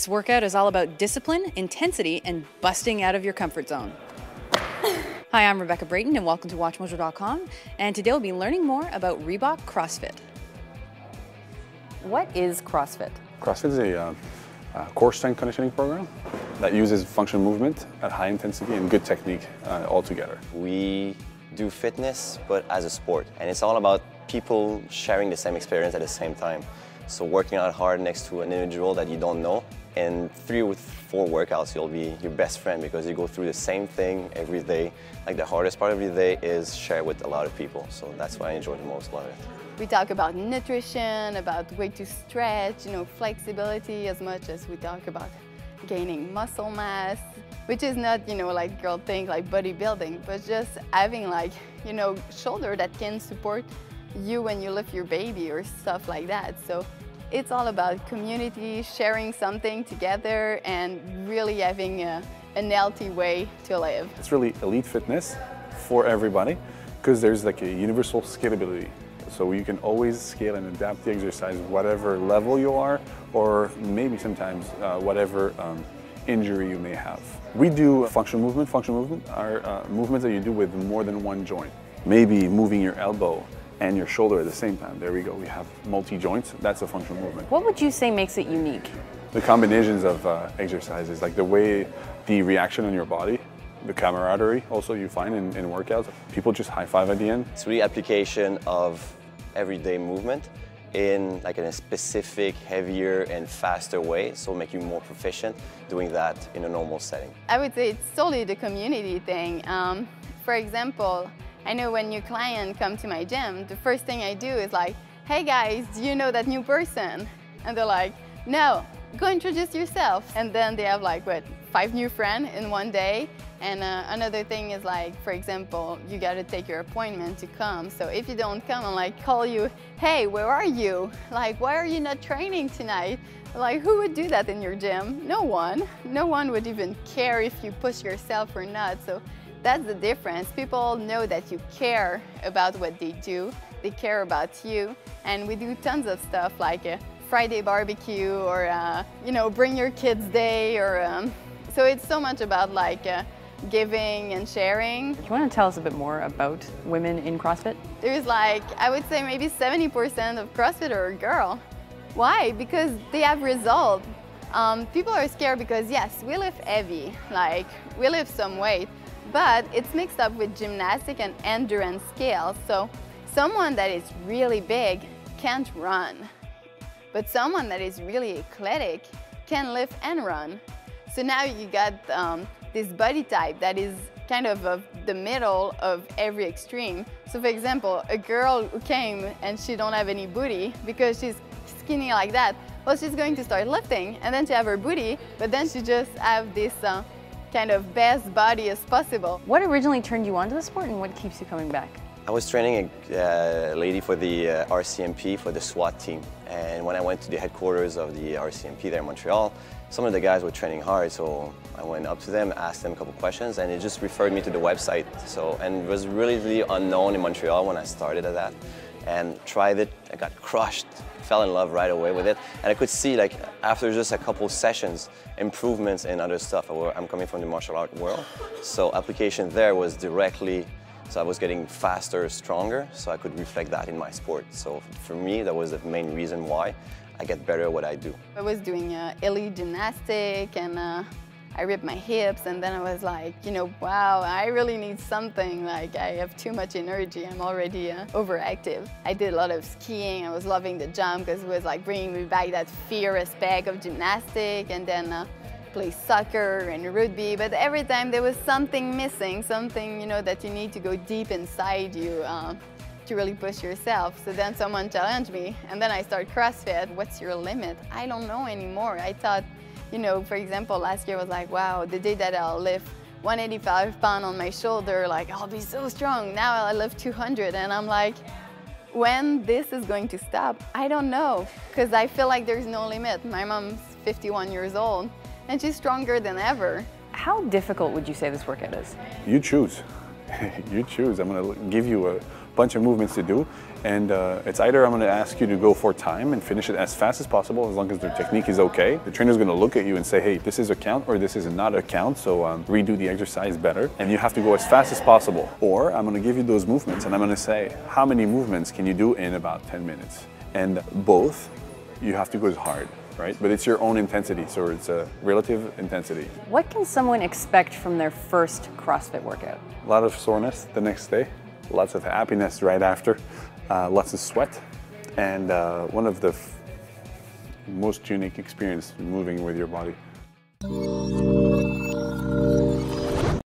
This workout is all about discipline, intensity, and busting out of your comfort zone. Hi, I'm Rebecca Brayton and welcome to WatchMojo.com, and today we'll be learning more about Reebok CrossFit. What is CrossFit? CrossFit is a core strength conditioning program that uses functional movement at high intensity and good technique all together. We do fitness, but as a sport, and it's all about people sharing the same experience at the same time. So working out hard next to an individual that you don't know, and 3 or 4 workouts, you'll be your best friend because you go through the same thing every day. Like the hardest part of the day is share with a lot of people. So that's what I enjoy the most about it. We talk about nutrition, about way to stretch, flexibility, as much as we talk about gaining muscle mass, which is not, like girl thing, like bodybuilding, but just having shoulder that can support you when you lift your baby or stuff like that. So it's all about community, sharing something together, and really having an healthy way to live. It's really elite fitness for everybody because there's like a universal scalability. So you can always scale and adapt the exercise whatever level you are, or maybe sometimes whatever injury you may have. We do functional movement. Functional movement are movements that you do with more than one joint. Maybe moving your elbow and your shoulder at the same time. There we go. We have multi-joints. That's a functional movement. What would you say makes it unique? The combinations of exercises, like the way the reaction on your body, the camaraderie also you find in workouts. People just high five at the end. It's really application of everyday movement in a specific, heavier and faster way, so make you more proficient doing that in a normal setting. I would say it's solely the community thing. For example, I know when new clients come to my gym, the first thing I do is like, hey guys, do you know that new person? And they're like, no, go introduce yourself. And then they have 5 new friends in one day. And another thing is for example, you got to take your appointment to come. So if you don't come, I'll call you, hey, where are you? Why are you not training tonight? Who would do that in your gym? No one. No one would even care if you push yourself or not. So that's the difference. People know that you care about what they do. They care about you. And we do tons of stuff like a Friday barbecue or, bring your kids day. So it's so much about giving and sharing. Do you want to tell us a bit more about women in CrossFit? There's I would say maybe 70% of CrossFit are girl. Why? Because they have results. People are scared because yes, we lift heavy, we lift some weight, but it's mixed up with gymnastic and endurance skills. So someone that is really big can't run, but someone that is really athletic can lift and run. So now you got this body type that is kind of the middle of every extreme. So for example, a girl who came and she don't have any booty because she's skinny like that, well, she's going to start lifting and then she have her booty, but then she just have this kind of best body as possible. What originally turned you on to the sport and what keeps you coming back? I was training a lady for the RCMP, for the SWAT team. And when I went to the headquarters of the RCMP there in Montreal, some of the guys were training hard, so I went up to them, asked them a couple questions, and it just referred me to the website. And it was really, really unknown in Montreal when I started at that. And tried it, I got crushed, fell in love right away with it. And I could see, after just a couple sessions, improvements in other stuff. I'm coming from the martial art world, so application there was directly, so I was getting faster, stronger, so I could reflect that in my sport. So for me, that was the main reason why I get better at what I do. I was doing elite gymnastic and I ripped my hips, and then I was wow, I really need something. I have too much energy, I'm already overactive. I did a lot of skiing, I was loving the jump because it was bringing me back that fear aspect of gymnastic, and then play soccer and rugby, but every time there was something missing, something that you need to go deep inside you to really push yourself. So then someone challenged me, and then I start CrossFit. What's your limit? I don't know anymore. I thought, for example, last year was wow, the day that I'll lift 185 pounds on my shoulder, I'll be so strong. Now I lift 200, and I'm when this is going to stop? I don't know, because I feel there's no limit. My mom's 51 years old, and she's stronger than ever. How difficult would you say this workout is? You choose. You choose. I'm going to give you a bunch of movements to do. And it's either I'm going to ask you to go for time and finish it as fast as possible, as long as the technique is okay. The trainer's going to look at you and say, hey, this is a count or this is not a count, so redo the exercise better. And you have to go as fast as possible. Or I'm going to give you those movements and I'm going to say, how many movements can you do in about 10 minutes? And both, you have to go as hard, right? But it's your own intensity, so it's a relative intensity. What can someone expect from their first CrossFit workout? A lot of soreness the next day, lots of happiness right after. Lots of sweat, and one of the most unique experiences moving with your body.